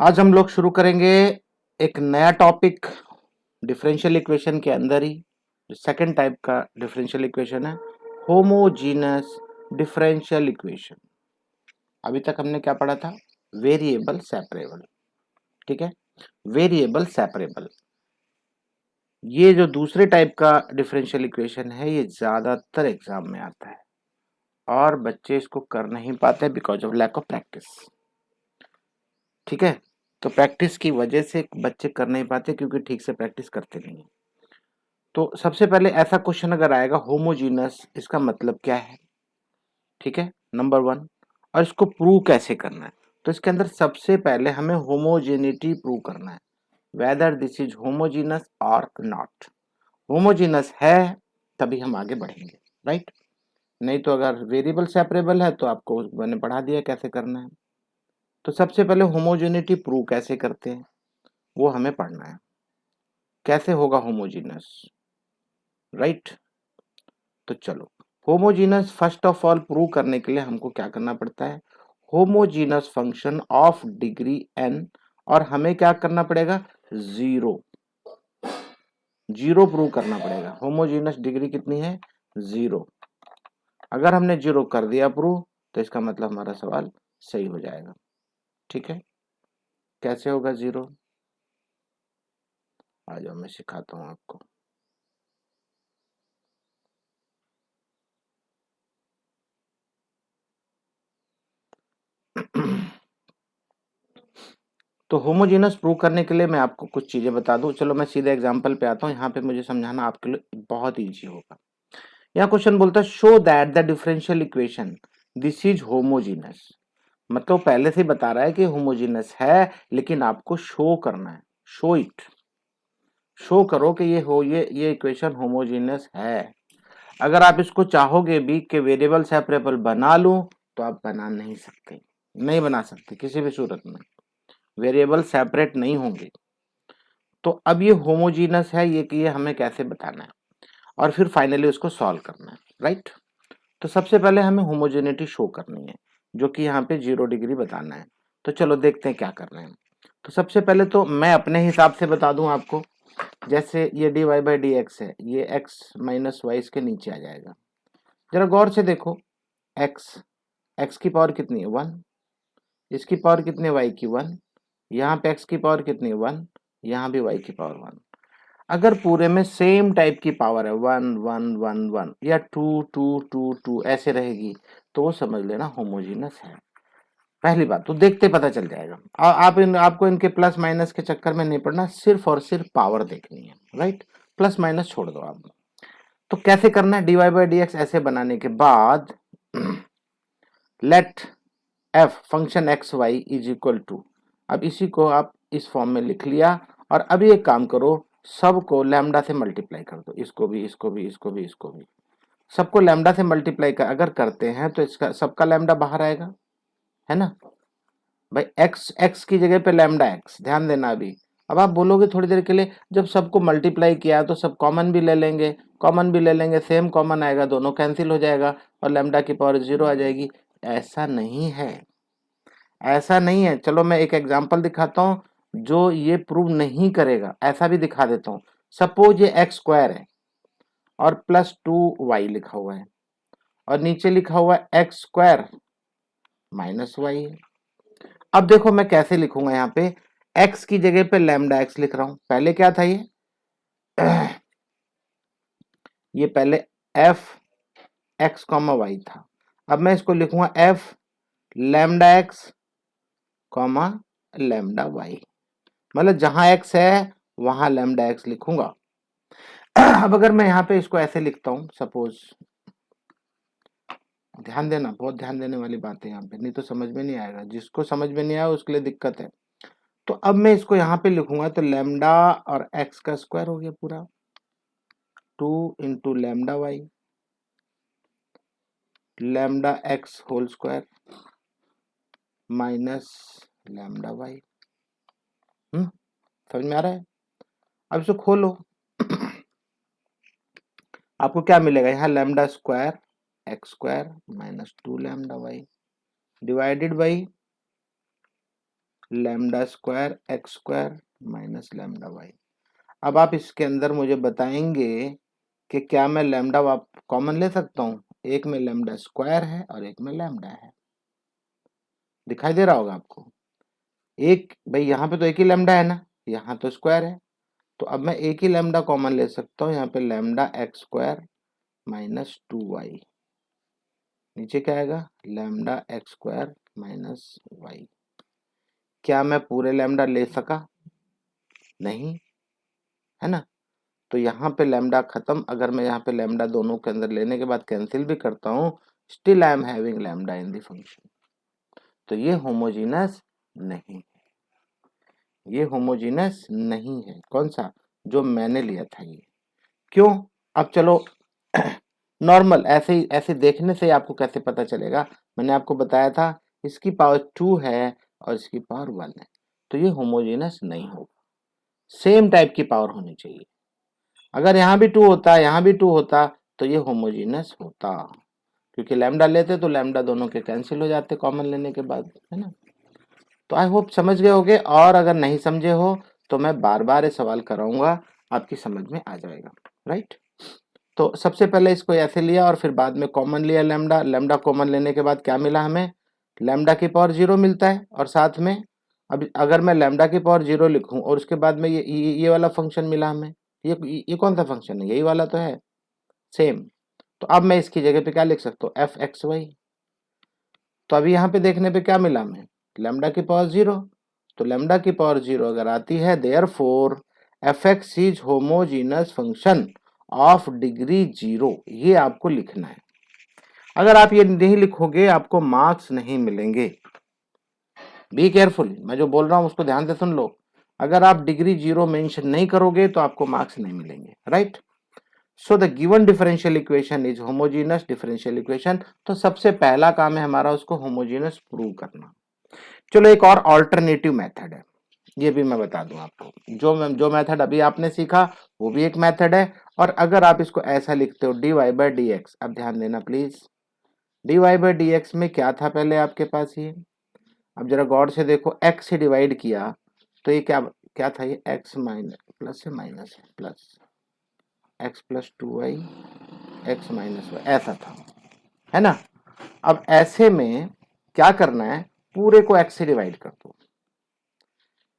आज हम लोग शुरू करेंगे एक नया टॉपिक डिफरेंशियल इक्वेशन के अंदर ही। जो सेकंड टाइप का डिफरेंशियल इक्वेशन है, होमोजीनस डिफरेंशियल इक्वेशन। अभी तक हमने क्या पढ़ा था? Variable separable. ठीक है, वेरिएबल सेपरेबल। ये जो दूसरे टाइप का डिफरेंशियल इक्वेशन है, ये ज्यादातर एग्जाम में आता है और बच्चे इसको कर नहीं पाते because of lack of practice. ठीक है, तो प्रैक्टिस की वजह से बच्चे कर नहीं पाते क्योंकि ठीक से प्रैक्टिस करते नहीं है। तो सबसे पहले ऐसा क्वेश्चन अगर आएगा होमोजीनस, इसका मतलब क्या है? ठीक है, नंबर वन। और इसको प्रूव कैसे करना है? तो इसके अंदर सबसे पहले हमें होमोजेनिटी प्रूव करना है, वेदर दिस इज होमोजीनस और नॉट। होमोजीनस है तभी हम आगे बढ़ेंगे, राइट? नहीं तो अगर वेरिएबल सेपरेबल है तो आपको मैंने पढ़ा दिया कैसे करना है। तो सबसे पहले होमोजेनिटी प्रूव कैसे करते हैं वो हमें पढ़ना है। कैसे होगा होमोजीनस, राइट? तो चलो, homogeneous first of all prove करने के लिए हमको क्या करना पड़ता है? Homogeneous function of degree n, और हमें क्या करना पड़ेगा? जीरो। जीरो प्रूव करना पड़ेगा। होमोजीनस डिग्री कितनी है? जीरो। अगर हमने जीरो कर दिया प्रूव तो इसका मतलब हमारा सवाल सही हो जाएगा। ठीक है, कैसे होगा जीरो? आ जाओ, मैं सिखाता हूं आपको। तो होमोजेनस प्रूव करने के लिए मैं आपको कुछ चीजें बता दूं। चलो मैं सीधे एग्जांपल पे आता हूं, यहाँ पे मुझे समझाना आपके लिए बहुत इजी होगा। यहाँ क्वेश्चन बोलता है show that the differential equation this is homogeneous. मतलब पहले से ही बता रहा है कि होमोजीनस है, लेकिन आपको शो करना है। शो इट, शो करो कि ये इक्वेशन होमोजीनस है। अगर आप इसको चाहोगे भी कि वेरिएबल सेपरेबल बना लूं तो आप बना नहीं सकते, नहीं बना सकते किसी भी सूरत में। वेरिएबल सेपरेट नहीं होंगे। तो अब ये होमोजीनस है, ये कि ये हमें कैसे बताना है और फिर फाइनली उसको सॉल्व करना है, राइट? तो सबसे पहले हमें होमोजेनिटी शो करनी है, जो कि यहाँ पे 0 डिग्री बताना है। तो चलो देखते हैं क्या कर रहे हैं। तो सबसे पहले तो मैं अपने हिसाब से बता दूं आपको। जैसे ये dy बाई डी एक्स है, ये x माइनस वाई इसके नीचे आ जाएगा। जरा गौर से देखो, x, x की पावर कितनी है? 1। इसकी पावर कितनी है? y की 1। यहाँ पे x की पावर कितनी है? 1। यहाँ भी y की पावर 1। अगर पूरे में सेम टाइप की पावर है, 1 1 1 1 या 2 2 2 2 ऐसे रहेगी, तो वो समझ लेना होमोजीनस है। पहली बात तो देखते पता चल जाएगा। आपको इनके प्लस माइनस के चक्कर में नहीं पड़ना, सिर्फ और सिर्फ पावर देखनी है, राइट? प्लस माइनस छोड़ दो आप। तो कैसे करना है? D Y by D x ऐसे बनाने के बाद let f function x y is equal to, अब इसी को आप इस फॉर्म में लिख लिया। और अभी एक काम करो, सबको लैम्डा से मल्टीप्लाई कर दो, इसको भी इसको भी इसको भी इसको भी। सबको लैम्डा से मल्टीप्लाई कर अगर करते हैं तो इसका सबका लैम्डा बाहर आएगा, है ना भाई? एक्स एक्स की जगह पे लैम्डा एक्स, ध्यान देना। अभी अब आप बोलोगे थोड़ी देर के लिए, जब सबको मल्टीप्लाई किया तो सब कॉमन भी ले लेंगे, कॉमन भी ले लेंगे, सेम कॉमन आएगा, दोनों कैंसिल हो जाएगा और लैम्डा की पावर 0 आ जाएगी। ऐसा नहीं है, ऐसा नहीं है। चलो मैं एक एग्जांपल दिखाता हूं जो ये प्रूव नहीं करेगा, ऐसा भी दिखा देता हूं। सपोज ये एक्स स्क्वायर है और +2y लिखा हुआ है और नीचे लिखा हुआ है एक्स स्क्वायर माइनस वाई है। अब देखो मैं कैसे लिखूंगा, यहाँ पे x की जगह पे लैम्डा एक्स लिख रहा हूं। पहले क्या था ये पहले f x कॉमा वाई था। अब मैं इसको लिखूंगा f lambda x comma lambda y. मतलब जहां x है वहां लैम्डा एक्स लिखूंगा। अब अगर मैं यहाँ पे इसको ऐसे लिखता हूं, सपोज, ध्यान देना, बहुत ध्यान देने वाली बात है यहाँ पे, नहीं तो समझ में नहीं आएगा। जिसको समझ में नहीं आया उसके लिए दिक्कत है। तो अब मैं इसको यहाँ पे लिखूंगा तो लैम्डा और एक्स का स्क्वायर हो गया पूरा, 2 × lambda y, lambda x whole square minus lambda y. समझ में आ रहा है? अब इसको खोलो, आपको क्या मिलेगा? यहाँ lambda square x square minus 2 lambda y divided by lambda square x square minus lambda y. अब आप इसके अंदर मुझे बताएंगे कि क्या मैं लैम्डा कॉमन ले सकता हूँ? एक में लैम्डा स्क्वायर है और एक में लैम्डा है, दिखाई दे रहा होगा आपको। एक भाई यहाँ पे तो एक ही लैम्डा है ना, यहाँ तो स्क्वायर है, तो अब मैं एक ही लैम्डा कॉमन ले सकता हूँ, यहाँ पे lambda x square minus 2y। नीचे क्या आएगा? Lambda x square minus y. क्या मैं पूरे लैम्डा ले सका? नहीं, है ना। तो यहाँ पे लैम्डा खत्म। अगर मैं यहाँ पे लैम्डा दोनों के अंदर लेने के बाद कैंसिल भी करता हूँ, still I am having lambda in the function. तो ये होमोजीनस नहीं, ये होमोजीनस नहीं है। कौन सा? जो मैंने लिया था ये। क्यों? अब चलो नॉर्मल ऐसे ही, ऐसे देखने से आपको कैसे पता चलेगा? मैंने आपको बताया था इसकी पावर 2 है और इसकी पावर 1 है, तो ये होमोजेनस नहीं होगा। सेम टाइप की पावर होनी चाहिए। अगर यहाँ भी 2 होता, यहाँ भी 2 होता, तो ये होमोजेनस होता, क्योंकि लैम्डा लेते तो लैम्डा दोनों के कैंसिल हो जाते कॉमन लेने के बाद, है ना। तो आई होप समझ गए होगे, और अगर नहीं समझे हो तो मैं बार बार ये सवाल कराऊंगा, आपकी समझ में आ जाएगा। राइट। तो सबसे पहले इसको ऐसे लिया और फिर बाद में कॉमन लिया लैम्डा। लैम्डा कॉमन लेने के बाद क्या मिला हमें? लैम्डा की पावर 0 मिलता है, और साथ में अब अगर मैं लैम्डा की पावर 0 लिखूं और उसके बाद में ये वाला फंक्शन मिला हमें, ये कौन सा फंक्शन है? यही वाला तो है, सेम। तो अब मैं इसकी जगह पे क्या लिख सकता हूँ? F x y. तो अभी यहाँ पे देखने पे क्या मिला हमें? लैम्डा की पावर 0। तो लैम्डा की पावर 0 अगर आती है, therefore F x is homogeneous function of degree 0, ये आपको लिखना है। अगर आप ये नहीं लिखोगे आपको मार्क्स नहीं मिलेंगे। बी केयरफुल, मैं जो बोल रहा हूं उसको ध्यान से सुन लो। अगर आप डिग्री 0 मेंशन नहीं करोगे तो आपको मार्क्स नहीं मिलेंगे। Right. So the given differential equation is homogeneous differential equation. तो सबसे पहला काम है हमारा उसको होमोजीनस प्रूव करना। चलो एक और ऑल्टरनेटिव मेथड है, ये भी मैं बता दूं आपको। जो मेथड अभी आपने सीखा वो भी एक मेथड है। और अगर आप इसको ऐसा लिखते हो dy बाई डी एक्स, अब ध्यान देना please, dy by D x में क्या था पहले आपके पास ये? अब जरा गौर से देखो, x से डिवाइड किया तो ये क्या क्या था? ये x माइनस प्लस से माइनस है, plus x plus 2y x minus y, ऐसा था, है ना। अब ऐसे में क्या करना है? पूरे को x से डिवाइड कर दो।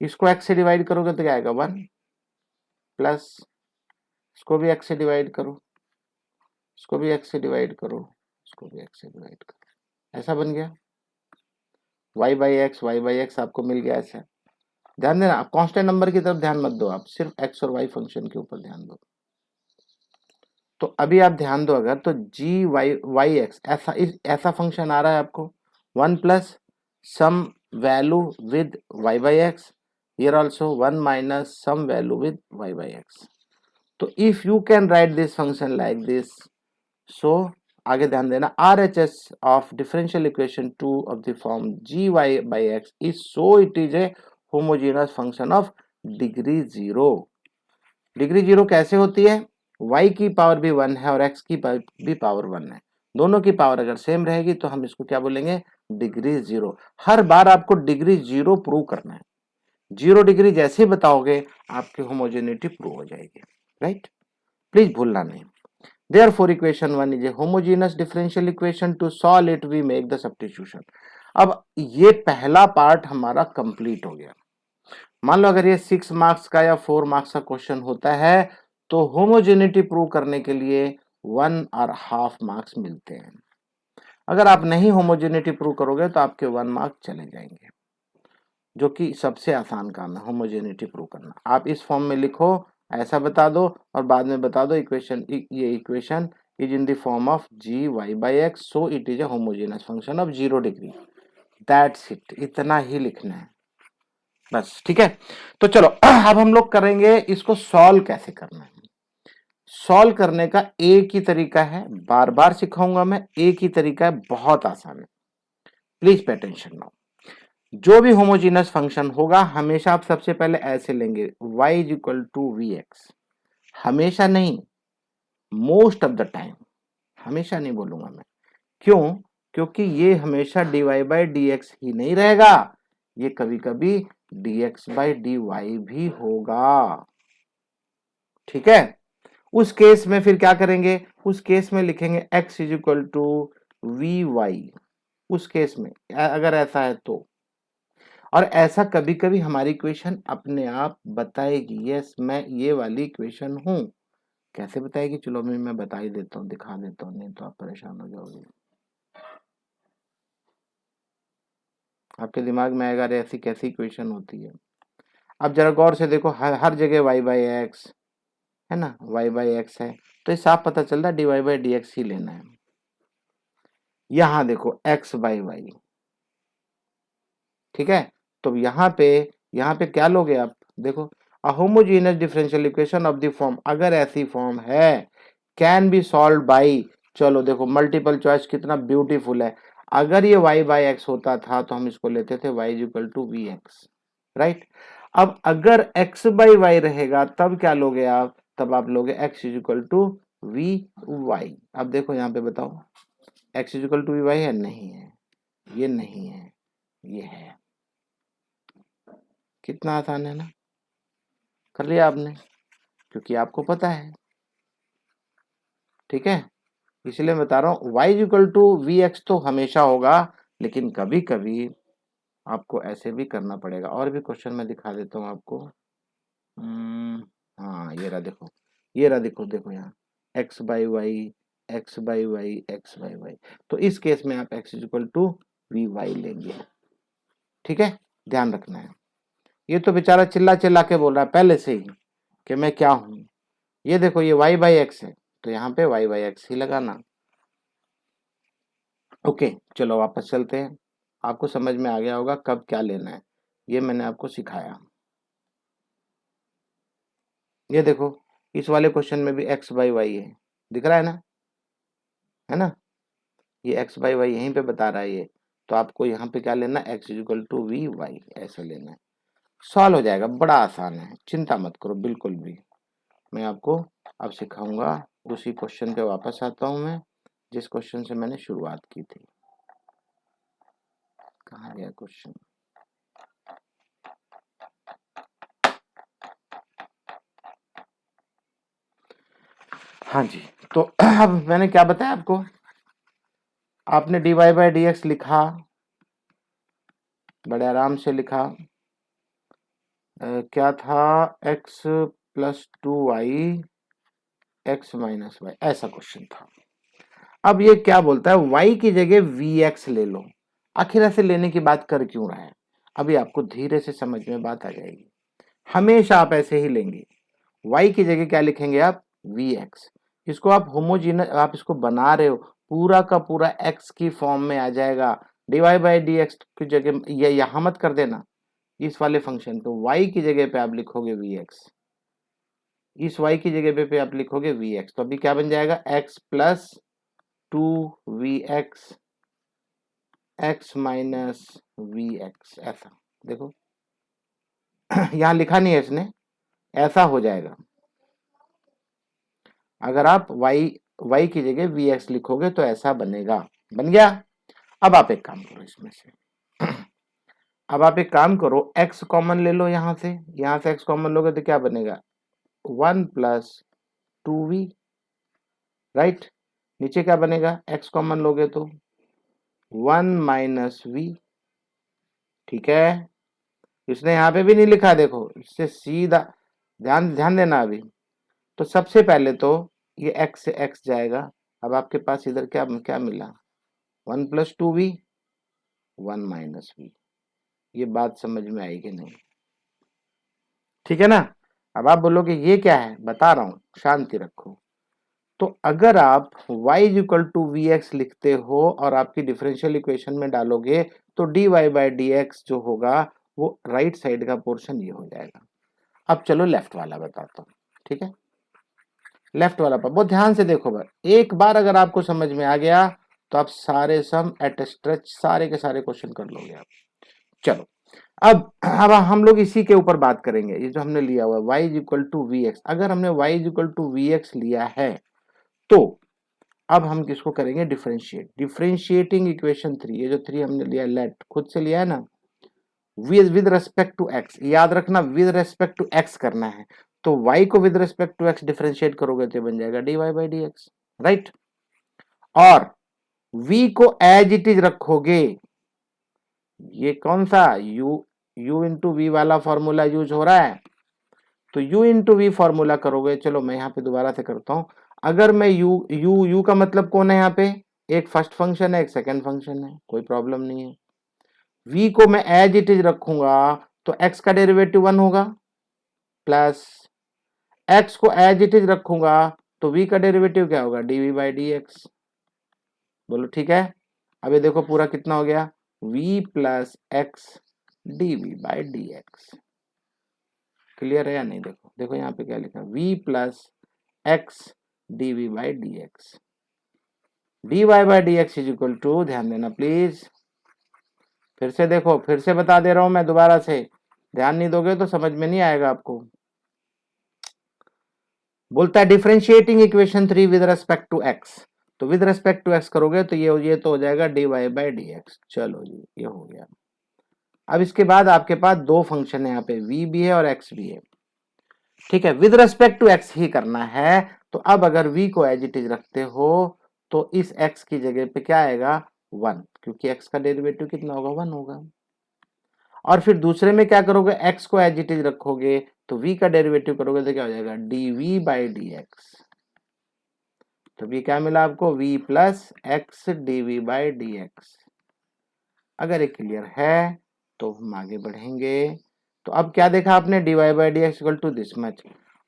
इसको x से डिवाइड करोगे तो क्या आएगा? 1 प्लस इसको भी x से डिवाइड करो, इसको भी x से डिवाइड करो, इसको भी x से डिवाइड करो, ऐसा बन गया y बाई एक्स आपको मिल गया ऐसा। ध्यान देना, आप कांस्टेंट नंबर की तरफ ध्यान मत दो, आप सिर्फ x और y फंक्शन के ऊपर ध्यान दो। तो अभी आप ध्यान दो, अगर तो जी वाई एक्स ऐसा फंक्शन आ रहा है आपको, 1 plus some value with y by X, here also 1 minus some value with y by X. तो if you can write this function like this, so आगे ध्यान देना, R H S of differential equation 2 of the form G Y by X is so it is a homogeneous function of degree 0। Degree 0 कैसे होती है? y की power भी 1 है और x की भी पावर 1 है, दोनों की पावर अगर सेम रहेगी तो हम इसको क्या बोलेंगे? डिग्री 0। हर बार आपको डिग्री 0 प्रूव करना है। 0 डिग्री जैसे ही बताओगे आपकी होमोजेनिटी प्रूव हो जाएगी। राइट, प्लीज भूलना नहीं। Therefore, equation 1 is a homogeneous differential equation. To solve it, we make the substitution. अब ये पहला पार्ट हमारा कंप्लीट हो गया। मान लो अगर ये 6 मार्क्स का या 4 मार्क्स का क्वेश्चन होता है तो होमोजेनिटी प्रूव करने के लिए 1.5 मार्क्स मिलते हैं। अगर आप नहीं होमोजेनिटी प्रूव करोगे तो आपके 1 मार्क चले जाएंगे, जो कि सबसे आसान काम है होमोजेनिटी प्रूव करना। आप इस फॉर्म में लिखो, ऐसा बता दो और बाद में बता दो इक्वेशन, ये equation is in the form of g Y by x, so it is a homogeneous function of 0 degree. That's it, इतना ही लिखना है बस। ठीक है, तो चलो अब हम लोग करेंगे इसको सॉल्व कैसे करना है। सॉल्व करने का एक ही तरीका है, बार बार सिखाऊंगा मैं, एक ही तरीका है, बहुत आसान है। Please pay attention now. जो भी होमोजीनस फंक्शन होगा हमेशा आप सबसे पहले ऐसे लेंगे, y is equal to v x. हमेशा नहीं, मोस्ट ऑफ द टाइम, हमेशा नहीं बोलूंगा मैं। क्यों? क्योंकि ये हमेशा dy बाई डी एक्स ही नहीं रहेगा, ये कभी कभी dx by dy भी होगा, ठीक है। उस केस में फिर क्या करेंगे, उस केस में लिखेंगे x is equal to v y, उस केस में अगर ऐसा है तो। और ऐसा कभी कभी हमारी इक्वेशन अपने आप बताएगी, यस मैं ये वाली इक्वेशन हूं। कैसे बताएगी, चलो मैं बता ही देता हूँ, दिखा देता हूँ, नहीं तो आप परेशान हो जाओगे। आपके दिमाग में आएगा अरे ऐसी कैसी इक्वेशन होती है। अब जरा गौर से देखो, हर जगह y बाई एक्स है ना, y बाई एक्स है, तो ये साफ पता चल रहा है D Y by D X ही लेना है। यहां देखो x बाई वाई, ठीक है। तो यहाँ पे क्या लोगे आप, देखो अ homogeneous differential equation of the form, अगर ऐसी फॉर्म है कैन बी सॉल्व बाई, चलो देखो मल्टीपल चॉइस कितना ब्यूटीफुल है। अगर ये y बाई एक्स होता था तो हम इसको लेते थे y is equal to v x, right. अब अगर x बाई वाई रहेगा तब क्या लोगे आप, तब आप लोगे x is equal to v y. अब देखो यहाँ पे बताओ x is equal to v y है, नहीं है, ये नहीं है, ये है। कितना आसान है ना, कर लिया आपने, क्योंकि आपको पता है, ठीक है। इसलिए मैं बता रहा हूँ y is equal to v x तो हमेशा होगा, लेकिन कभी कभी आपको ऐसे भी करना पड़ेगा। और भी क्वेश्चन मैं दिखा देता हूँ आपको। हाँ ये रहा देखो, ये रहा देखो, देखो यहाँ x by y, x by y, x by y, तो इस केस में आप x is equal to v y लेंगे, ठीक है। ध्यान रखना है, ये तो बेचारा चिल्ला चिल्ला के बोल रहा है पहले से ही कि मैं क्या हूं। ये देखो ये y बाई एक्स है, तो यहाँ पे y बाई एक्स ही लगाना। ओके चलो वापस चलते हैं, आपको समझ में आ गया होगा कब क्या लेना है, ये मैंने आपको सिखाया। ये देखो इस वाले क्वेश्चन में भी x बाई वाई है, दिख रहा है ना, ये x बाई वाई यहीं पे बता रहा है ये, तो आपको यहाँ पे क्या लेना है, x is equal to v y, ऐसे लेना है। सॉल्व हो जाएगा, बड़ा आसान है, चिंता मत करो बिल्कुल भी। मैं आपको अब सिखाऊंगा, उसी क्वेश्चन पे वापस आता हूँ मैं जिस क्वेश्चन से मैंने शुरुआत की थी। कहाँ गया क्वेश्चन, हाँ जी। तो अब मैंने क्या बताया आपको, आपने d Y by D x लिखा, बड़े आराम से लिखा, क्या था, x plus two y x minus y, ऐसा क्वेश्चन था। अब ये क्या बोलता है, y की जगह वी एक्स ले लो। आखिर ऐसे लेने की बात कर क्यों रहा है, अभी आपको धीरे से समझ में बात आ जाएगी। हमेशा आप ऐसे ही लेंगे, y की जगह क्या लिखेंगे आप, वी एक्स। इसको आप होमोजीनस, आप इसको बना रहे हो, पूरा का पूरा x की फॉर्म में आ जाएगा। D Y by D x की जगह ये यहां मत कर देना, इस वाले फंक्शन को y की जगह पे आप लिखोगे वी एक्स, इस y की जगह पे आप लिखोगे वी एक्स। तो अभी क्या बन जाएगा, x plus two v x x minus v x, ऐसा देखो यहां लिखा नहीं है इसने, ऐसा हो जाएगा। अगर आप y की जगह वी एक्स लिखोगे तो ऐसा बनेगा, बन गया। अब आप एक काम करो इसमें से अब आप एक काम करो, x कॉमन ले लो, यहां से x कॉमन लोगे तो क्या बनेगा, one plus two v, right. नीचे क्या बनेगा, x कॉमन लोगे तो वन माइनस वी, ठीक है। इसने यहाँ पे भी नहीं लिखा, देखो इससे सीधा, ध्यान ध्यान देना अभी। तो सबसे पहले तो ये x से x जाएगा, अब आपके पास इधर क्या क्या मिला, one plus two v, one minus v. ये बात समझ में आई कि नहीं, ठीक है ना। अब आप बोलोगे ये क्या है, बता रहा हूं, शांति रखो। तो अगर आप y is equal to v x लिखते हो और आपकी डिफरेंशियल इक्वेशन में डालोगे तो d Y by D x जो होगा वो राइट साइड का पोर्शन ये हो जाएगा। अब चलो लेफ्ट वाला बताता हूँ, ठीक है। लेफ्ट वाला पर बहुत ध्यान से देखो भाई, एक बार अगर आपको समझ में आ गया तो आप सारे सम एट स्ट्रेच सारे के सारे क्वेश्चन कर लोगे आप। चलो अब हम लोग इसी के ऊपर बात करेंगे, ये जो हमने लिया हुआ y is equal to v x. अगर हमने y is equal to v x लिया है तो अब हम किसको करेंगे, डिफरेंशिएट, डिफरेंशिएटिंग इक्वेशन थ्री, ये जो थ्री हमने लिया लेट खुद से लिया है ना, विद रिस्पेक्ट टू एक्स, याद रखना विद रिस्पेक्ट टू एक्स करना है, तो y को with respect to x differentiate करोगे तो बन जाएगा dy by D x, right. और v को एज इट इज रखोगे, ये कौन सा u इंटू वी वाला फॉर्मूला यूज हो रहा है, तो u इंटू वी फॉर्मूला करोगे। चलो मैं यहाँ पे दोबारा से करता हूं, अगर मैं u का मतलब कौन है यहाँ पे, एक फर्स्ट फंक्शन है एक सेकंड फंक्शन है, कोई प्रॉब्लम नहीं है। v को मैं एज इट इज रखूंगा तो x का डेरिवेटिव 1 होगा, प्लस x को एज इट इज रखूंगा तो v का डेरिवेटिव क्या होगा, dv बाई डी एक्स। बोलो ठीक है। अब ये देखो पूरा कितना हो गया, v plus x dv by D x. Clear है या नहीं, देखो देखो यहाँ पे क्या लिखा, v plus x dv by D x, dy by D x is equal to, ध्यान देना प्लीज, फिर से देखो, फिर से बता दे रहा हूं मैं दोबारा से, ध्यान नहीं दोगे तो समझ में नहीं आएगा आपको। बोलता है differentiating equation 3 with respect to x, तो विद रेस्पेक्ट टू एक्स करोगे तो ये तो हो जाएगा dy बाई डी एक्स। चलो जी ये हो गया। अब इसके बाद आपके पास दो फंक्शन है, यहाँ पे v भी है और x भी है, ठीक है, विद रेस्पेक्ट टू एक्स ही करना है। तो अब अगर v को एज इट इज रखते हो तो इस x की जगह पे क्या आएगा 1, क्योंकि x का डेरिवेटिव कितना होगा 1 होगा। और फिर दूसरे में क्या करोगे, x को एज इट इज रखोगे तो v का डेरिवेटिव करोगे तो क्या हो जाएगा dv बाई डी एक्स। तो v क्या मिला आपको, v plus x dv by D x. अगर ये क्लियर है तो हम आगे बढ़ेंगे। तो अब क्या देखा आपने, dy by D x equal to this much.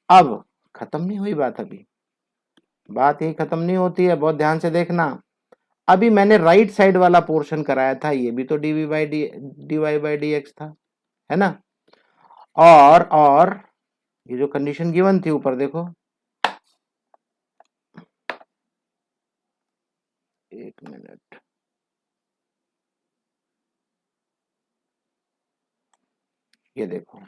अब खत्म नहीं हुई बात, अभी बात यही खत्म नहीं होती है, बहुत ध्यान से देखना। अभी मैंने राइट साइड वाला पोर्शन कराया था, ये भी तो dy बाई डी एक्स था, है ना। और ये जो कंडीशन गिवन थी ऊपर देखो, एक मिनट, ये देखो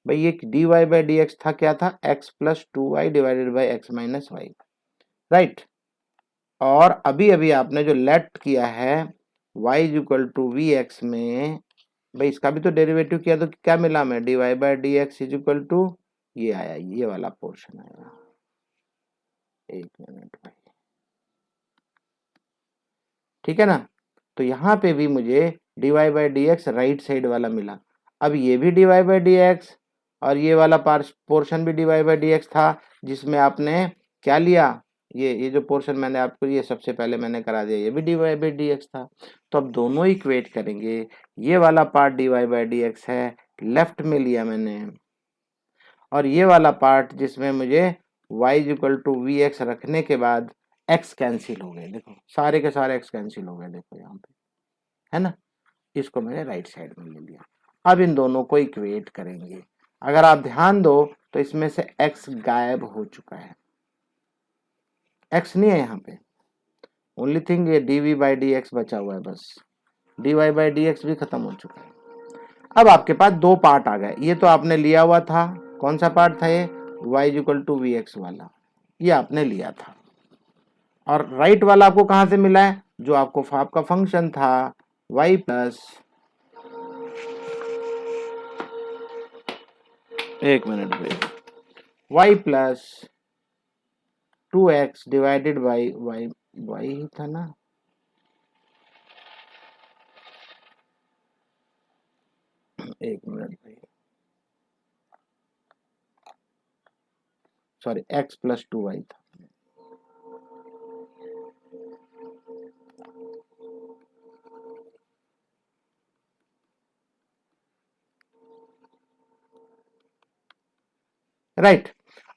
भाई, ये dy बाई डी एक्स था, क्या था, x plus two y divided by x minus y, right. और अभी अभी आपने जो लेट किया है y is equal to v x में, भाई इसका भी तो डेरिवेटिव किया तो क्या मिला, में dy by D x is equal to ये आया, ये वाला पोर्शन आया। एक मिनट भाई, ठीक है ना। तो यहाँ पे भी मुझे dy by D x right side वाला मिला। अब ये भी dy बाई डी एक्स और ये वाला पोर्शन भी dy बाई डी एक्स था, जिसमें आपने क्या लिया, ये जो पोर्शन मैंने आपको ये सबसे पहले मैंने करा दिया, ये भी dy बाई डी एक्स था। तो अब दोनों इक्वेट करेंगे, ये वाला part dy by D x है, लेफ्ट में लिया मैंने, और ये वाला पार्ट जिसमें मुझे y is equal to v x रखने के बाद x कैंसिल हो गए, देखो सारे के सारे x कैंसिल हो गए, देखो यहाँ पे, है ना। इसको मैंने राइट साइड में ले लिया। अब इन दोनों को इक्वेट करेंगे, अगर आप ध्यान दो तो इसमें से x गायब हो चुका है, x नहीं है यहाँ पे, ओनली थिंग ये dv बाई डी एक्स बचा हुआ है, बस dy बाई डी एक्स भी खत्म हो चुका है। अब आपके पास दो पार्ट आ गए, ये तो आपने लिया हुआ था, कौन सा पार्ट था ये, y is equal to v x वाला, ये आपने लिया था। और राइट वाला आपको कहां से मिला है, जो आपको आपका फंक्शन था y प्लस, एक मिनट पे, y plus two x divided by y, y ही था ना, एक मिनट भाई, sorry x plus two y था। राइट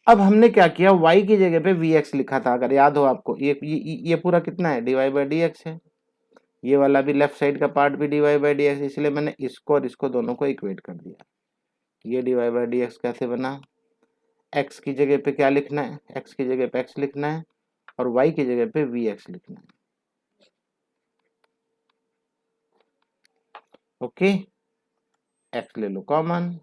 अब हमने क्या किया, y की जगह पे vx लिखा था, अगर याद हो आपको, ये पूरा कितना है, dy बाई डी एक्स है, ये वाला भी लेफ्ट साइड का पार्ट भी dy बाई डी एक्स, इसलिए मैंने इसको और इसको दोनों को इक्वेट कर दिया। ये dy बाई डी एक्स कैसे बना, x की जगह पे क्या लिखना है, x की जगह पे x लिखना है और y की जगह पे vx लिखना है, ओके। x ले लो कॉमन,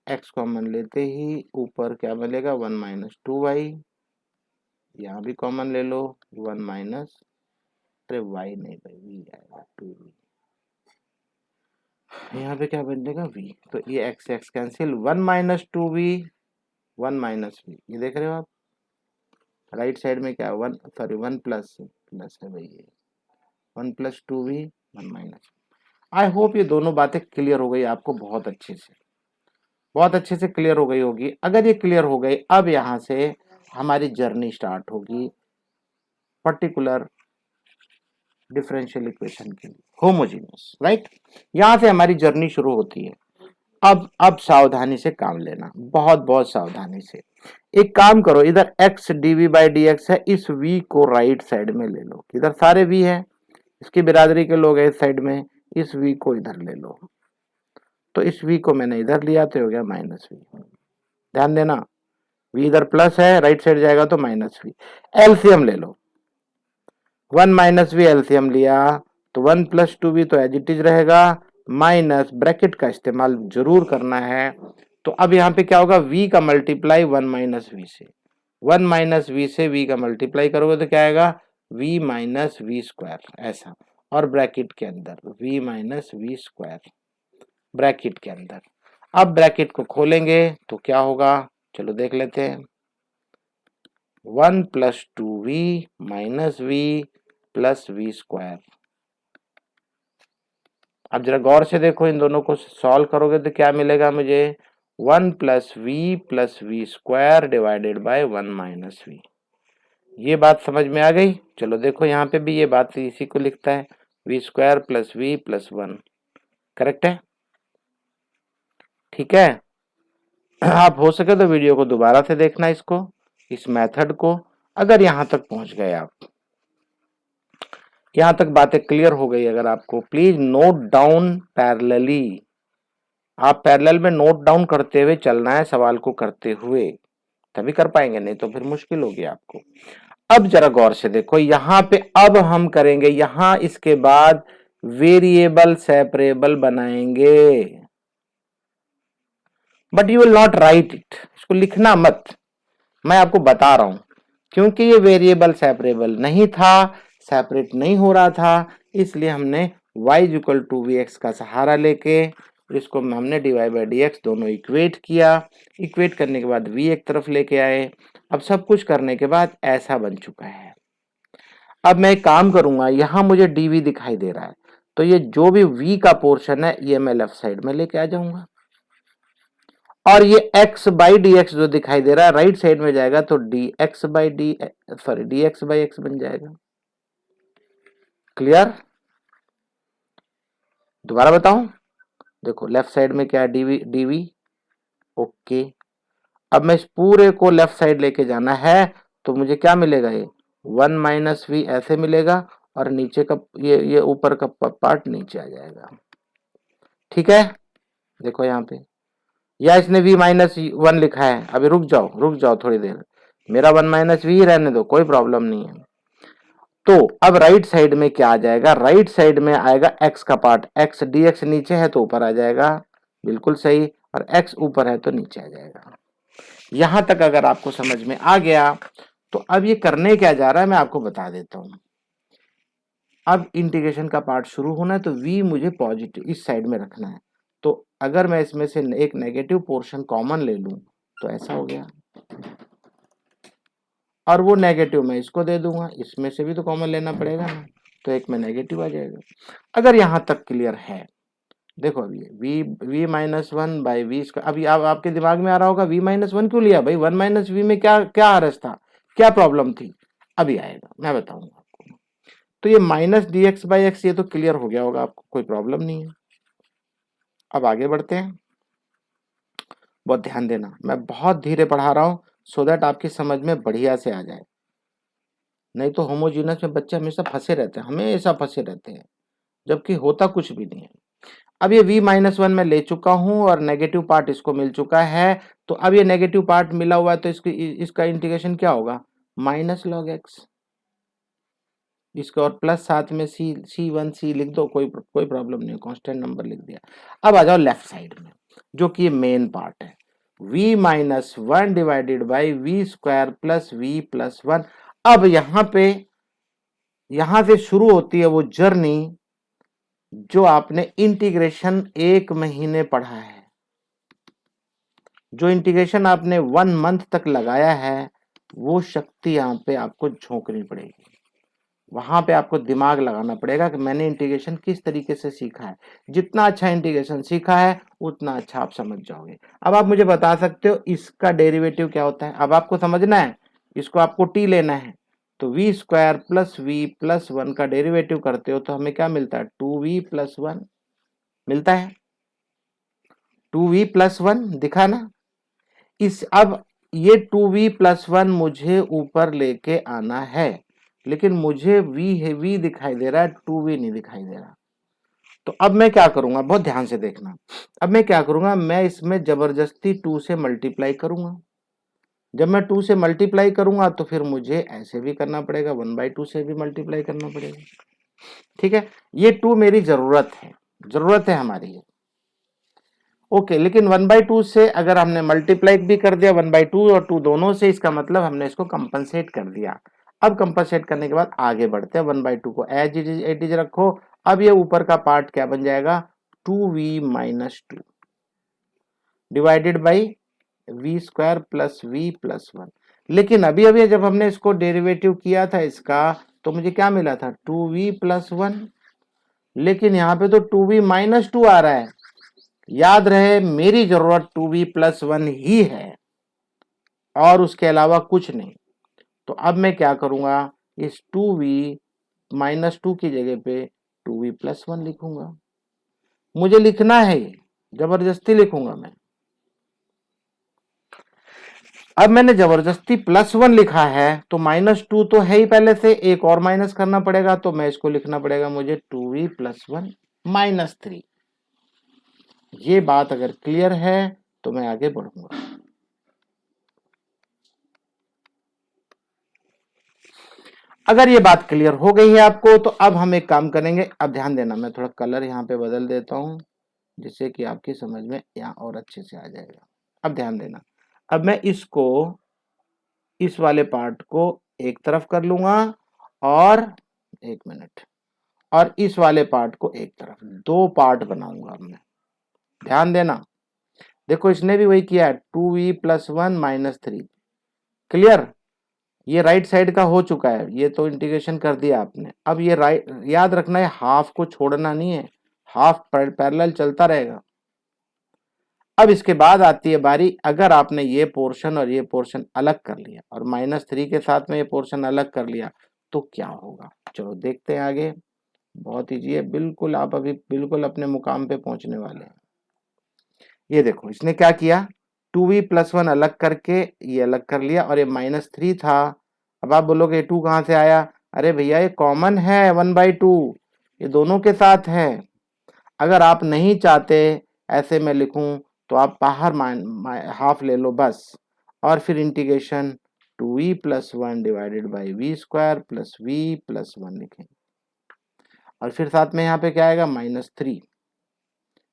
x कॉमन लेते ही ऊपर क्या मिलेगा, 1 माइनस टू वाई, यहाँ भी कॉमन ले लो, 1 माइनस, अरे y नहीं भाई v आएगा 2v, यहाँ पे क्या बन जाएगा v, तो ये x x cancel, 1 minus two v, 1 minus v, ये देख रहे हो आप राइट साइड में क्या 1 सॉरी 1 प्लस प्लस है भाई, ये 1 plus two v 1 minus. I hope ये दोनों बातें क्लियर हो गई आपको, बहुत अच्छे से क्लियर हो गई होगी। अगर ये क्लियर हो गई, अब यहाँ से हमारी जर्नी स्टार्ट होगी पर्टिकुलर डिफरेंशियल इक्वेशन के लिए, होमोजीनियस, राइट। यहाँ से हमारी जर्नी शुरू होती है। अब सावधानी से काम लेना, बहुत बहुत सावधानी से। एक काम करो, इधर x dv by D x है, इस v को राइट साइड में ले लो, इधर सारे v है, इसकी बिरादरी के लोग हैं इस साइड में, इस v को इधर ले लो, तो इस v को मैंने इधर लिया तो हो गया माइनस v। ध्यान देना, v इधर प्लस है, राइट साइड जाएगा तो माइनस v। एलसीएम ले लो, 1 माइनस वी एलसीएम लिया तो 1 प्लस टू वी तो एज इट इज रहेगा, माइनस ब्रैकेट का इस्तेमाल जरूर करना है। तो अब यहाँ पे क्या होगा, v का मल्टीप्लाई 1 माइनस वी से, 1 माइनस वी से v का मल्टीप्लाई करोगे तो क्या आएगा, v माइनस वी स्क्वायर, ऐसा, और ब्रैकेट के अंदर v minus v square bracket के अंदर। अब ब्रैकेट को खोलेंगे तो क्या होगा, चलो देख लेते हैं, 1 plus two v minus v plus v square. अब जरा गौर से देखो, इन दोनों को सॉल्व करोगे तो क्या मिलेगा मुझे, 1 plus v square divided by 1 minus v. ये बात समझ में आ गई। चलो देखो यहाँ पे भी ये बात इसी को लिखता है, v square plus v plus 1, correct है, ठीक है। आप हो सके तो वीडियो को दोबारा से देखना, इसको, इस मेथड को। अगर यहाँ तक पहुंच गए आप, यहाँ तक बातें क्लियर हो गई अगर आपको, प्लीज नोट डाउन पैरेलली, आप पैरेलल में नोट डाउन करते हुए चलना है, सवाल को करते हुए, तभी कर पाएंगे, नहीं तो फिर मुश्किल होगी आपको। अब जरा गौर से देखो, यहाँ पे अब हम करेंगे, यहाँ इसके बाद वेरिएबल सेपरेबल बनाएंगे, but you will not right it, इसको लिखना मत, मैं आपको बता रहा हूं, क्योंकि ये वेरिएबल सेपरेबल नहीं था, सेपरेट नहीं हो रहा था, इसलिए हमने y equal to v x का सहारा लेके इसको हमने dy बाई डी एक्स दोनों इक्वेट किया, इक्वेट करने के बाद v एक तरफ लेके आए। अब सब कुछ करने के बाद ऐसा बन चुका है। अब मैं एक काम करूंगा, यहां मुझे dv दिखाई दे रहा है, तो ये जो भी v का पोर्शन है ये मैं लेफ्ट साइड में लेके आ जाऊंगा, और ये x बाई डी एक्स जो दिखाई दे रहा है राइट साइड में जाएगा तो dx by dx by x बन जाएगा। क्लियर, दोबारा बताऊं, देखो लेफ्ट साइड में क्या है, dv, ओके। अब मैं इस पूरे को लेफ्ट साइड लेके जाना है तो मुझे क्या मिलेगा, ये 1 माइनस वी ऐसे मिलेगा, और नीचे का ये ऊपर का पार्ट नीचे आ जाएगा, ठीक है। देखो यहाँ पे, या इसने v माइनस 1 लिखा है, अभी रुक जाओ थोड़ी देर, मेरा 1 माइनस वी रहने दो, कोई प्रॉब्लम नहीं है। तो अब राइट साइड में क्या आ जाएगा, राइट साइड में आएगा x का पार्ट, x dx नीचे है तो ऊपर आ जाएगा, बिल्कुल सही, और x ऊपर है तो नीचे आ जाएगा। यहां तक अगर आपको समझ में आ गया तो अब ये करने क्या जा रहा है मैं आपको बता देता हूं। अब इंटीग्रेशन का पार्ट शुरू होना है तो v मुझे पॉजिटिव इस साइड में रखना है, तो अगर मैं इसमें से एक नेगेटिव पोर्शन कॉमन ले लूं तो ऐसा हो गया, और वो नेगेटिव मैं इसको दे दूंगा, इसमें से भी तो कॉमन लेना पड़ेगा ना, तो एक में नेगेटिव आ जाएगा। अगर यहां तक क्लियर है, देखो अभी v minus 1 by v square, अभी आपके दिमाग में आ रहा होगा v माइनस 1 क्यों लिया भाई, 1 माइनस वी में क्या क्या आरस था, क्या प्रॉब्लम थी, अभी आएगा मैं बताऊंगा आपको। तो ये minus D x by x, ये तो क्लियर हो गया होगा आपको, कोई प्रॉब्लम नहीं है। अब आगे बढ़ते हैं, बहुत ध्यान देना, मैं बहुत धीरे पढ़ा रहा हूं सो दैट आपकी समझ में बढ़िया से आ जाए, नहीं तो होमोजीनस में बच्चे हमेशा फंसे रहते हैं, हमेशा फंसे रहते हैं, जबकि होता कुछ भी नहीं है। अब ये v माइनस 1 में ले चुका हूं और नेगेटिव पार्ट इसको मिल चुका है, तो अब ये नेगेटिव पार्ट मिला हुआ है तो इसका इंटीग्रेशन क्या होगा, माइनस लॉग एक्स, इसका और प्लस साथ में c1 लिख दो, कोई प्रॉब्लम नहीं, कांस्टेंट नंबर लिख दिया। अब आ जाओ लेफ्ट साइड में, जो कि मेन पार्ट है, v minus 1 divided by v square plus v plus 1। अब यहां से शुरू होती है वो जर्नी जो आपने इंटीग्रेशन 1 महीने पढ़ा है, जो इंटीग्रेशन आपने 1 मंथ तक लगाया है, वो शक्ति यहाँ पे आपको झोंकनी पड़ेगी। वहां पे आपको दिमाग लगाना पड़ेगा कि मैंने इंटीग्रेशन किस तरीके से सीखा है। जितना अच्छा इंटीग्रेशन सीखा है उतना अच्छा आप समझ जाओगे। अब आप मुझे बता सकते हो इसका डेरिवेटिव क्या होता है। अब आपको समझना है, इसको आपको टी लेना है, तो v square plus v plus 1 का डेरिवेटिव करते हो तो हमें क्या मिलता है, 2v प्लस 1 मिलता है। 2v प्लस 1 दिखा ना। अब ये 2v प्लस 1 मुझे ऊपर लेके आना है, लेकिन मुझे v दिखाई दे रहा है, 2v नहीं दिखाई दे रहा। तो अब मैं क्या करूंगा, बहुत ध्यान से देखना। अब मैं क्या करूंगा, मैं इसमें जबरदस्ती 2 से मल्टीप्लाई करूंगा। जब मैं 2 से मल्टीप्लाई करूंगा तो फिर मुझे ऐसे भी करना पड़ेगा, 1/2 से भी मल्टीप्लाई करना पड़ेगा। ठीक है, ये 2 मेरी जरूरत है हमारी। ओके, लेकिन 1/2 से अगर हमने मल्टीप्लाई भी कर दिया 1/2 और 2 दोनों से, इसका मतलब हमने इसको कंपनसेट कर दिया। अब कंपनसेट करने के बाद आगे बढ़ते हैं। 1/2 को एज इट इज रखो। अब ये ऊपर का पार्ट क्या बन जाएगा, 2v minus 2 divided by v square plus v plus 1। लेकिन अभी अभी जब हमने इसको डेरिवेटिव किया था इसका, तो मुझे क्या मिला था, 2v प्लस 1। लेकिन यहाँ पे तो 2v माइनस 2 आ रहा है। याद रहे मेरी जरूरत 2v प्लस 1 ही है और उसके अलावा कुछ नहीं। तो अब मैं क्या करूंगा, इस 2v माइनस 2 की जगह पे 2v प्लस 1 लिखूंगा। मुझे लिखना है, ये जबरदस्ती लिखूंगा मैं। अब मैंने जबरदस्ती प्लस 1 लिखा है तो माइनस 2 तो है ही पहले से, एक और माइनस करना पड़ेगा, तो मैं इसको लिखना पड़ेगा मुझे 2v प्लस 1 माइनस 3। ये बात अगर क्लियर है तो मैं आगे बढ़ूंगा। अगर ये बात क्लियर हो गई है आपको तो अब हम एक काम करेंगे। अब ध्यान देना, मैं थोड़ा कलर यहाँ पे बदल देता हूँ जिससे कि आपकी समझ में यहाँ और अच्छे से आ जाएगा। अब ध्यान देना, अब मैं इसको, इस वाले पार्ट को एक तरफ कर लूंगा और एक मिनट, और इस वाले पार्ट को एक तरफ, दो पार्ट बनाऊंगा। अब मैं ध्यान देना, देखो इसने भी वही किया है, 2v प्लस 1 माइनस 3। क्लियर, ये राइट साइड का हो चुका है, ये तो इंटीग्रेशन कर दिया आपने। अब ये राइट, याद रखना है हाफ को छोड़ना नहीं है, हाफ पैरेलल चलता रहेगा। अब इसके बाद आती है बारी, अगर आपने ये पोर्शन और ये पोर्शन अलग कर लिया और -3 के साथ में ये पोर्शन अलग कर लिया तो क्या होगा, चलो देखते हैं आगे। बहुत ईजी है, बिल्कुल आप अभी बिल्कुल अपने मुकाम पे पहुंचने वाले हैं। ये देखो इसने क्या किया, 2v प्लस 1 अलग करके ये अलग कर लिया और ये -3 था। अब आप बोलोगे 2 कहाँ से आया, अरे भैया ये कॉमन है 1/2, ये दोनों के साथ है। अगर आप नहीं चाहते ऐसे मैं लिखूं तो आप बाहर हाफ ले लो बस, और फिर integration 2v plus 1 divided by v square plus v plus 1 लिखें, और फिर साथ में यहाँ पे क्या आएगा,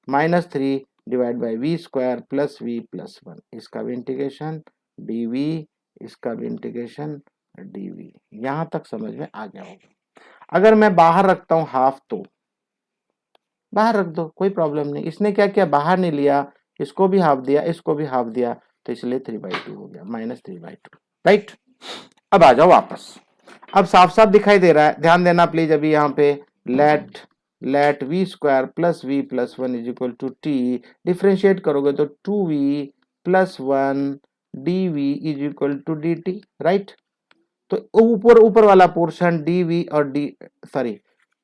-3 divide by v square plus v plus 1, इसका भी इंटीग्रेशन dv, इसका भी इंटीग्रेशन dv। यहां तक समझ में आ गया होगा। अगर मैं बाहर रखता हूं हाफ तो बाहर रख दो, कोई प्रॉब्लम नहीं। इसने क्या किया, बाहर नहीं लिया, इसको भी हाफ दिया, इसको भी हाफ दिया, तो इसलिए 3/2 हो गया, -3/2। राइट, अब आ जाओ वापस। अब साफ साफ दिखाई दे रहा है, ध्यान देना प्लीज। अभी यहाँ पे let v square plus v plus 1 is equal to t, differentiate करोगे तो 2v plus 1 dv is equal to dt। Right, तो ऊपर ऊपर वाला पोर्शन dv और sorry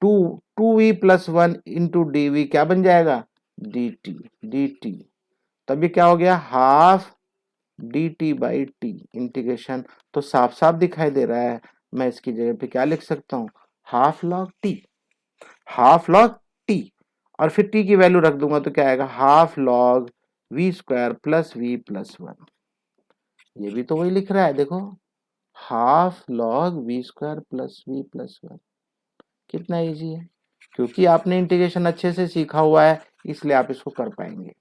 2v plus 1 into dv क्या बन जाएगा, dt। तभी क्या हो गया, half dt by t integration. तो साफ साफ दिखाई दे रहा है, मैं इसकी जगह पे क्या लिख सकता हूँ, half log T, half log T, और फिर टी की वैल्यू रख दूंगा तो क्या आएगा, half log v square plus v plus 1। ये भी तो वही लिख रहा है, देखो half log v square plus v plus 1। कितना इजी है, क्योंकि आपने इंटीग्रेशन अच्छे से सीखा हुआ है इसलिए आप इसको कर पाएंगे।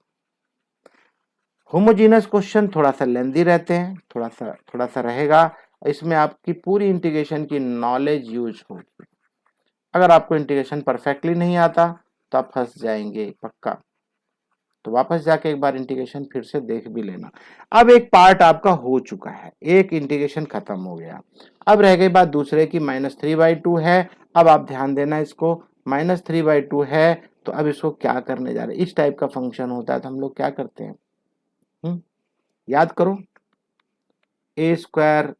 होमोजीनस क्वेश्चन थोड़ा सा लेंदी रहते हैं, थोड़ा सा रहेगा, इसमें आपकी पूरी इंटीग्रेशन की नॉलेज यूज होगी। अगर आपको इंटीग्रेशन परफेक्टली नहीं आता तो आप फंस जाएंगे पक्का। तो वापस जाके एक बार इंटीग्रेशन फिर से देख भी लेना। अब एक पार्ट आपका हो चुका है, एक इंटीग्रेशन खत्म हो गया। अब रह गई बात दूसरे की, -3/2 है। अब आप ध्यान देना, इसको -3/2 है तो अब इसको क्या करने जा रहे हैं। इस टाइप का फंक्शन होता है तो हम लोग क्या करते हैं, याद करो, a²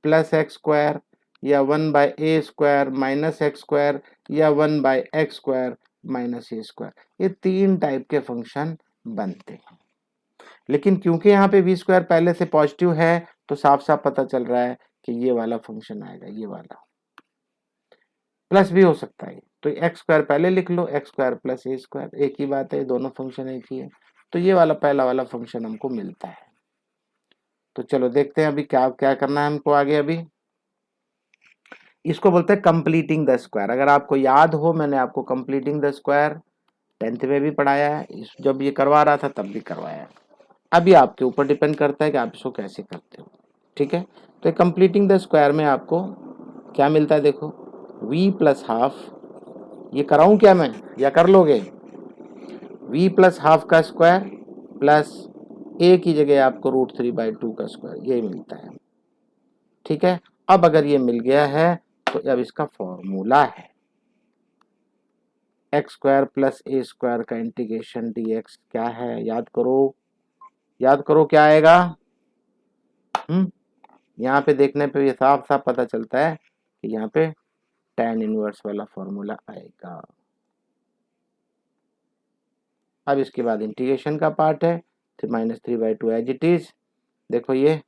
+ x² या 1/a² - x² या 1/x² - a², ये 3 टाइप के फंक्शन बनते हैं। लेकिन क्योंकि यहाँ पे v² पहले से पॉजिटिव है तो साफ साफ पता चल रहा है कि ये वाला फंक्शन आएगा, ये वाला। प्लस भी हो सकता है, तो x² पहले लिख लो, x² + a², एक ही बात है, दोनों फंक्शन एक ही है। तो ये वाला पहला वाला फंक्शन हमको मिलता है। तो चलो देखते हैं अभी क्या क्या करना है हमको आगे। अभी इसको बोलते हैं कंप्लीटिंग द स्क्वायर। अगर आपको याद हो, मैंने आपको कंप्लीटिंग द स्क्वायर 10th में भी पढ़ाया है, जब ये करवा रहा था तब भी करवाया है। अभी आपके ऊपर डिपेंड करता है कि आप इसको कैसे करते हो, ठीक है। तो कंप्लीटिंग द स्क्वायर में आपको क्या मिलता है, देखो v + ½ ये कराऊं क्या मैं, या कर लोगे, v + ½ का स्क्वायर प्लस a की जगह आपको √3/2 का स्क्वायर, ये मिलता है, ठीक है। अब अगर ये मिल गया है तो अब इसका फॉर्मूला है x² + a² का इंटीग्रेशन dx क्या है, याद करो, याद करो क्या आएगा। यहाँ पे देखने पे ये साफ साफ पता चलता है कि यहाँ पे tan इनवर्स वाला फॉर्मूला आएगा। अब इसके बाद इंटीग्रेशन का पार्ट है, तो -3/2 एज इट इज। देखो ये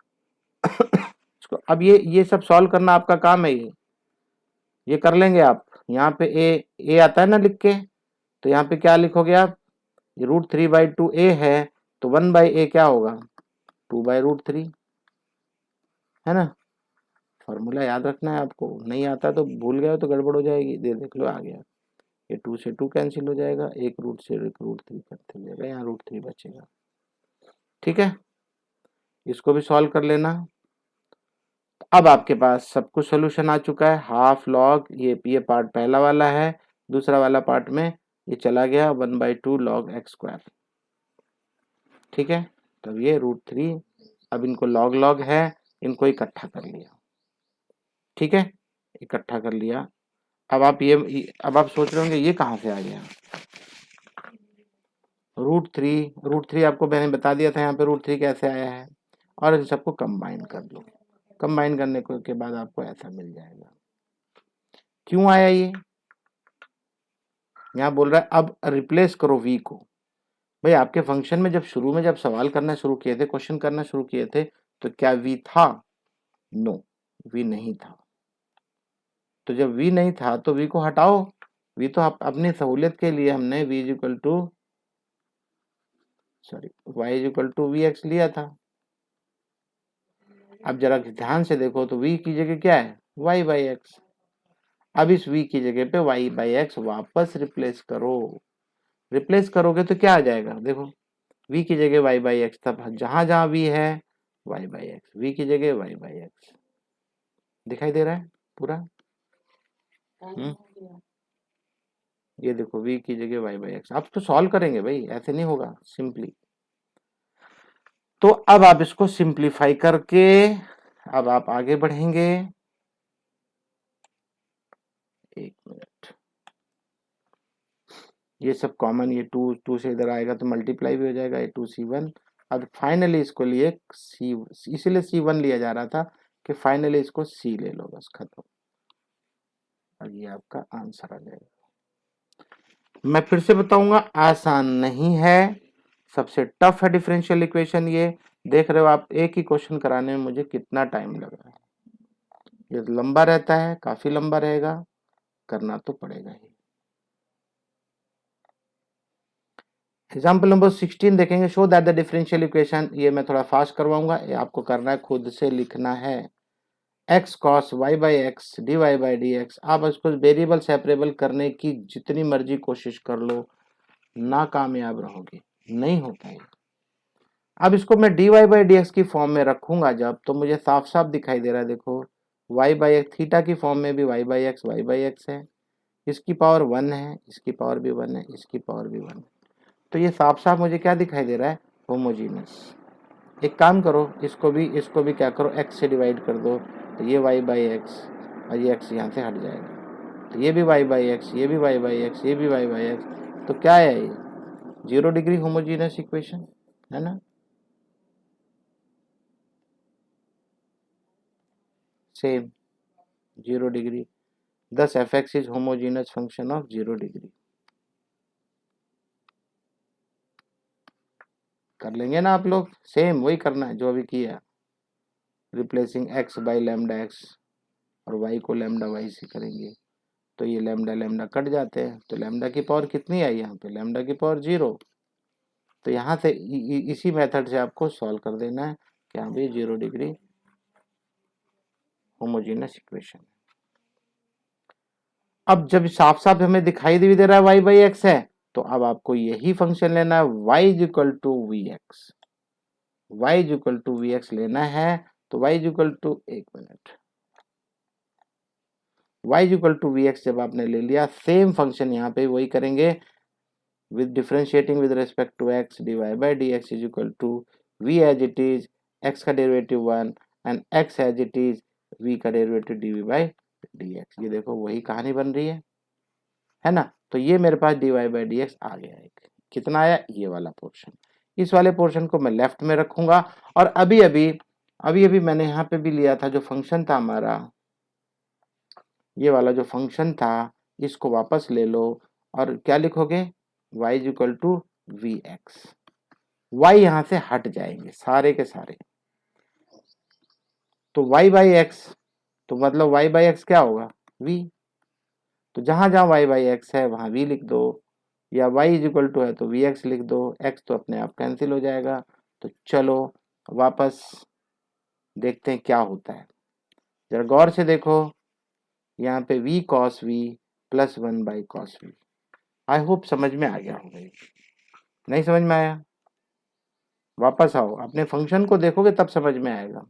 अब ये सब सॉल्व करना आपका काम है, ये कर लेंगे आप। यहाँ पे ए आता है ना लिख के, तो यहाँ पे क्या लिखोगे आप, ये √3/2 a है तो 1/a क्या होगा, 2/√3, है ना। फॉर्मूला याद रखना है आपको, नहीं आता तो भूल गए तो गड़बड़ हो जाएगी। देख लो आ गया, ये 2 से 2 कैंसिल हो जाएगा, एक रूट से एक √3 कैंसिल हो जाएगा, यहाँ √3 बचेगा, ठीक है। इसको भी सॉल्व कर लेना। अब आपके पास सब कुछ सोल्यूशन आ चुका है। हाफ लॉग ये पार्ट पहला वाला है, दूसरा वाला पार्ट में ये चला गया 1/2 log x², ठीक है। तो ये √3, अब इनको लॉग लॉग है, इनको इकट्ठा कर लिया, ठीक है, इकट्ठा कर लिया। अब आप सोच रहे होंगे ये कहाँ से आ गया, √3 आपको मैंने बता दिया था यहाँ पे √3 कैसे आया है। और इन सबको कंबाइन कर लो, कंबाइन करने के बाद आपको ऐसा मिल जाएगा। क्यों आया ये, यहाँ बोल रहा है अब रिप्लेस करो v को। भाई आपके फंक्शन में जब शुरू में जब सवाल करना शुरू किए थे, क्वेश्चन करना शुरू किए थे, तो क्या v था, नो v नहीं था। तो जब v नहीं था तो v को हटाओ, v तो अपनी सहूलियत के लिए हमने y = vx लिया था। अब जरा ध्यान से देखो तो v की जगह क्या है, y/x। अब इस v की जगह पे y/x वापस रिप्लेस करो, रिप्लेस करोगे तो क्या आ जाएगा, देखो v की जगह y/x था, जहां जहां v है y/x, v की जगह y/x दिखाई दे रहा है पूरा। ये देखो v की जगह y/x, आप तो सॉल्व करेंगे भाई, ऐसे नहीं होगा सिंपली। तो अब आप इसको सिंप्लीफाई करके अब आप आगे बढ़ेंगे, एक मिनट, ये सब कॉमन, ये 2 से इधर आएगा तो मल्टीप्लाई भी हो जाएगा, ये 2c1। अब फाइनली इसको लिए c, इसीलिए c1 लिया जा रहा था कि फाइनली इसको c ले लो, बस खत्म। और ये आपका आंसर आ जाएगा। मैं फिर से बताऊंगा, आसान नहीं है, सबसे टफ है डिफरेंशियल इक्वेशन ये। देख रहे हो आप, एक ही क्वेश्चन कराने में मुझे कितना टाइम लग रहा है, ये लंबा रहता है, काफी लंबा रहेगा, करना तो पड़ेगा ही। एग्जाम्पल नंबर 16 देखेंगे, show that the differential equation, ये मैं थोड़ा फास्ट करवाऊंगा, ये आपको करना है, खुद से लिखना है। x cos y/x dy/dx, आप इसको वेरिएबल सेपरेबल करने की जितनी मर्जी कोशिश कर लो, नाकामयाब रहोगे, नहीं होता है। अब इसको मैं dy/dx की फॉर्म में रखूंगा जब, तो मुझे साफ साफ दिखाई दे रहा है, देखो y/x थीटा की फॉर्म में भी y/x है, इसकी पावर 1 है, इसकी पावर भी 1 है, इसकी पावर भी 1 है। तो ये साफ साफ मुझे क्या दिखाई दे रहा है, होमोजीनस। एक काम करो, इसको भी क्या करो, x से डिवाइड कर दो, तो ये y बाई एक्स और ये x यहाँ से हट जाएगा, तो ये भी y बाई एक्स, ये भी y बाई एक्स, ये भी y बाई एक्स, तो क्या है ये 0 डिग्री होमोजीनस इक्वेशन है ना। Same 0 degree, thus fx is homogeneous function of 0 degree. कर लेंगे ना आप लोग, सेम वही करना है जो अभी किया, replacing x by lambda x और y को लैम्डा y से करेंगे, तो ये लैम्डा लैम्डा कट जाते हैं, तो लैम्डा की पावर कितनी आई यहाँ पे, लैम्डा की पावर 0। तो यहाँ से इसी मेथड से आपको सॉल्व कर देना है कि यहाँ पे 0 डिग्री होमोजीनस इक्वेशन। अब जब साफ साफ हमें दिखाई दे रहा है y बाई एक्स है, तो अब आपको यही फंक्शन लेना है y is equal to v x, y is equal to v x लेना है। तो y इज इक्वल टू, एक minute, y is equal to v x जब आपने ले लिया, सेम फंक्शन यहाँ पे वही करेंगे, with differentiating with respect to x, dy by dx is equal to v as it is, x का derivative 1 and x as it is, v का डेरिवेटिव dv by dx। ये देखो वही कहानी बन रही है ना। तो ये मेरे पास dy by dx आ गया, एक कितना आया, ये वाला पोर्शन। इस वाले पोर्शन को मैं लेफ्ट में रखूंगा, और अभी अभी मैंने यहाँ पे भी लिया था जो फंक्शन था हमारा, ये वाला जो फंक्शन था, इसको वापस ले लो और क्या लिखोगे, y is equal to v x. y यहां से हट जाएंगे सारे के सारे, तो y बाई एक्स, तो मतलब y बाई एक्स क्या होगा, v। तो जहां जहां y बाई एक्स है वहां v लिख दो, या y इज इक्वल टू है तो वी एक्स लिख दो, x तो अपने आप कैंसिल हो जाएगा। तो चलो वापस देखते हैं क्या होता है, जरा गौर से देखो, यहाँ पे v cos v plus 1 by cos v। I hope समझ में आ गया होगा, नहीं समझ में आया वापस आओ, अपने फंक्शन को देखोगे तब समझ में आएगा।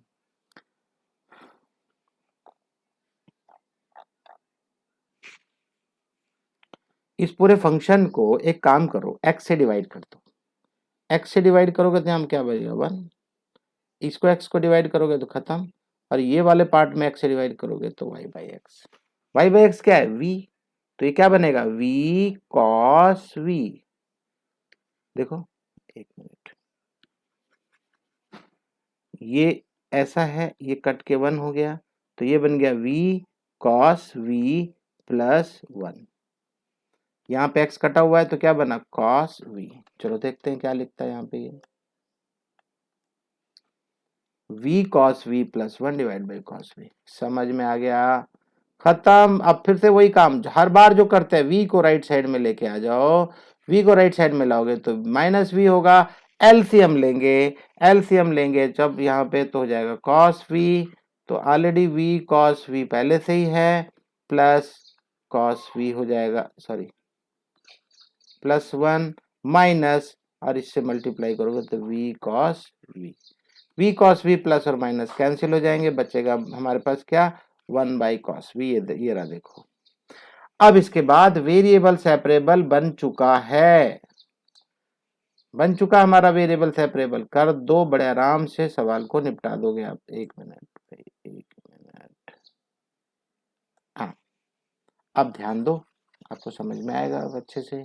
इस पूरे फंक्शन को एक काम करो, x से डिवाइड कर दो, x से डिवाइड करोगे तो हम क्या बचेगा 1, इसको x को डिवाइड करोगे तो खत्म, और ये वाले पार्ट में x से डिवाइड करोगे तो y by x. y by x क्या है, v, तो ये क्या बनेगा, v cos v। देखो एक मिनट, ये ऐसा है, ये कट के 1 हो गया, तो ये बन गया v cos v प्लस 1। यहाँ पे x कटा हुआ है तो क्या बना, cos v। चलो देखते हैं क्या लिखता है यहाँ पे, ये v cos v plus 1 divide by cos v। समझ में आ गया, खत्म। अब फिर से वही काम हर बार जो करते हैं, v को राइट साइड में लेके आ जाओ, v को राइट साइड में लाओगे तो माइनस v होगा, एलसीएम लेंगे जब यहाँ पे तो हो जाएगा cos v, तो ऑलरेडी v cos v पहले से ही है, प्लस cos v हो जाएगा, सॉरी प्लस 1 माइनस, और इससे मल्टीप्लाई करोगे तो v cos v प्लस और माइनस कैंसिल हो जाएंगे, बचेगा हमारे पास क्या, 1 बाई cos v। ये रहा देखो। अब इसके बाद वेरिएबल सेपरेबल बन चुका हमारा वेरिएबल सेपरेबल। कर दो, बड़े आराम से सवाल को निपटा दोगे आप। एक मिनट, हाँ अब ध्यान दो, आपको समझ में आएगा अब अच्छे से।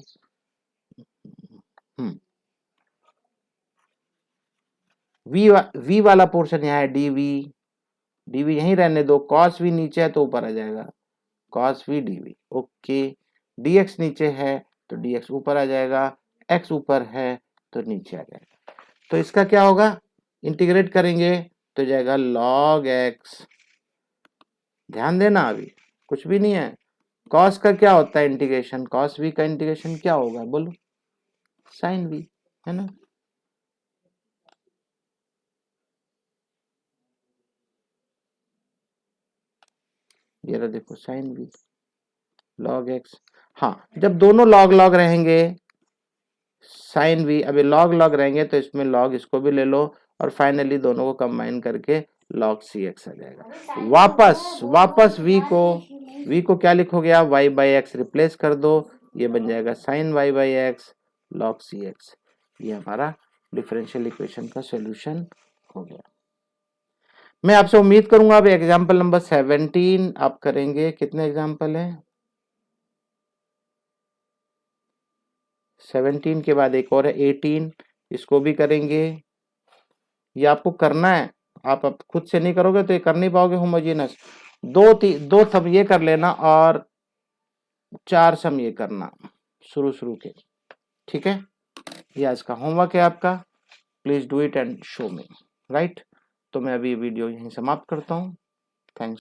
v वाला पोर्शन यहाँ है, dv यहीं रहने दो, cos v नीचे है तो ऊपर आ जाएगा cos v dv, okay. dx नीचे है तो dx ऊपर आ जाएगा, x ऊपर है तो नीचे आ जाएगा। तो इसका क्या होगा, इंटीग्रेट करेंगे तो जाएगा log x। ध्यान देना, अभी कुछ भी नहीं है। cos का क्या होता है इंटीग्रेशन, cos v का इंटीग्रेशन क्या होगा बोलो, sin v, है ना। ये रहा देखो sin v log x। हाँ, जब दोनों log log रहेंगे, sin v अभी log log रहेंगे तो इसमें log इसको भी ले लो, और फाइनली दोनों को कंबाइन करके log cx आ जाएगा। वापस v को क्या लिखोगे आप, y बाई एक्स रिप्लेस कर दो, ये बन जाएगा sine y by x log cx। ये हमारा डिफरेंशियल इक्वेशन का सॉल्यूशन हो गया। मैं आपसे उम्मीद करूंगा अब एग्जाम्पल नंबर 17 आप करेंगे। कितने एग्जाम्पल हैं? 17 के बाद एक और है 18, इसको भी करेंगे। ये आपको करना है, आप अब खुद से नहीं करोगे तो ये कर नहीं पाओगे होमोजेनस। दो सम ये कर लेना और 4 सम ये करना शुरू के, ठीक है। ये आज का होमवर्क है आपका, please do it and show me, right. तो मैं अभी वीडियो यहीं समाप्त करता हूँ। थैंक्स।